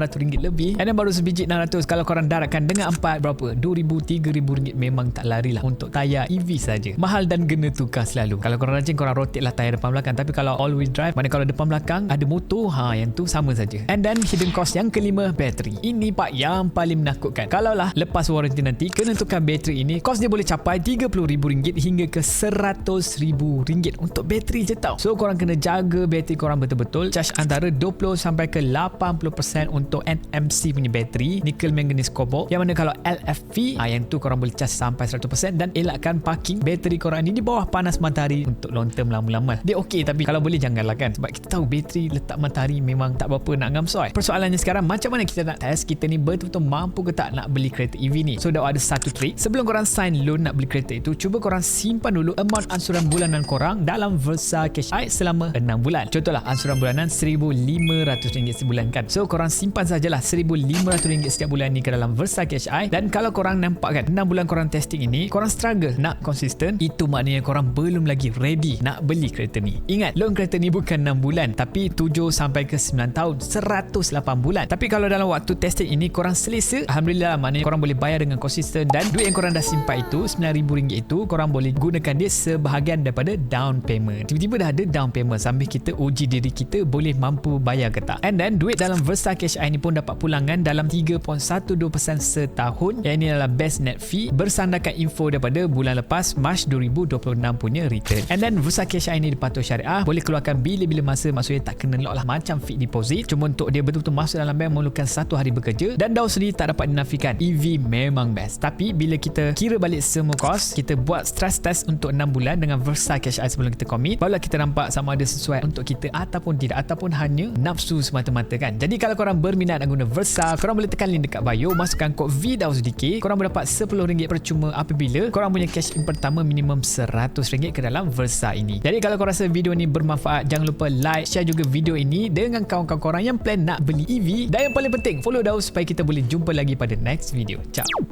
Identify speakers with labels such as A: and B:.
A: RM600 lebih, and then baru sebiji 600. Kalau korang daratkan dengan 4 berapa? RM2,000, RM3,000 memang tak lari lah untuk tayar EV saja. Mahal dan kena tukar selalu. Kalau korang rajin, korang rotate lah tayar depan belakang. Tapi kalau all wheel drive, mana kalau depan belakang ada motor, yang tu sama saja. And then hidden cost yang kelima, bateri. Ini part yang paling menakutkan. Kalau lah lepas warranty nanti kena tukar bateri ini, kos dia boleh capai RM30,000 hingga ke RM100,000 untuk bateri je tau. So korang kena jaga bateri korang betul-betul. Charge antara 20 sampai ke 80% untuk NMC punya bateri, nickel manganese cobalt. Yang mana kalau LFP, yang tu korang boleh charge sampai 100%. Dan elakkan parking bateri korang ni di bawah panas matahari untuk long term lama-lama. Dia okey, tapi kalau boleh janganlah kan, sebab kita tahu bateri letak matahari memang tak berapa nak ngamsoi. Persoalannya sekarang, macam mana kita nak test kita ni betul-betul mampu ke tak nak beli kereta EV ni? So dah ada satu trik. Sebelum korang sign loan nak beli kereta itu, cuba korang simpan dulu amount ansuran bulanan korang dalam Versa Cash i selama 6 bulan. Contohlah ansuran bulanan RM1,500 sebulan kan. So korang simpan sajalah RM1,500 setiap bulan ni ke dalam Versa Cash i. Dan kalau korang nampak kan 6 bulan korang testing ini, korang struggle nak konsisten, itu maknanya korang belum lagi ready nak beli kereta ni. Ingat, loan kereta ni bukan 6 bulan tapi 7 sampai ke 9 tahun, 108 bulan. Tapi kalau dalam waktu testing ini korang selesa, alhamdulillah, maknanya korang boleh bayar dengan konsisten. Dan duit yang korang dah simpan itu, RM9,000 itu, korang boleh gunakan dia sebahagian daripada down payment. Tiba-tiba dah ada down payment sambil kita uji diri kita boleh mampu bayar ke tak. And then duit dalam Versa Cash i ni pun dapat pulangan dalam 3.12% setahun, yang ini adalah best net fee bersandarkan info daripada bulan lepas, Mac 2026 punya return. And then Versa Cash i ni dipatuh syariah, boleh keluarkan bila-bila masa, maksudnya tak kena lock lah macam fixed deposit. Cuma untuk dia betul-betul masuk dalam bank memerlukan 1 hari bekerja. Dan Daus sendiri tak dapat dinafikan EV memang best. Tapi bila kita kira balik semua kos, kita buat stress test untuk 6 bulan dengan Versa Cash i sebelum kita commit, barulah kita nampak sama ada sesuai untuk kita ataupun tidak, ataupun hanya nafsu semata-mata kan. Jadi kalau korang berminat nak guna Versa, korang boleh tekan link dekat bio, masukkan kod VDAUSDK, korang boleh dapat RM10 percuma apabila korang punya cash in pertama minimum RM100 ke dalam Versa ini. Jadi kalau korang rasa video ni bermanfaat, jangan lupa like, share juga video ini dengan kawan-kawan korang yang plan nak beli EV. Dan yang paling penting, follow Daus supaya kita boleh jumpa lagi pada next video. Ciao.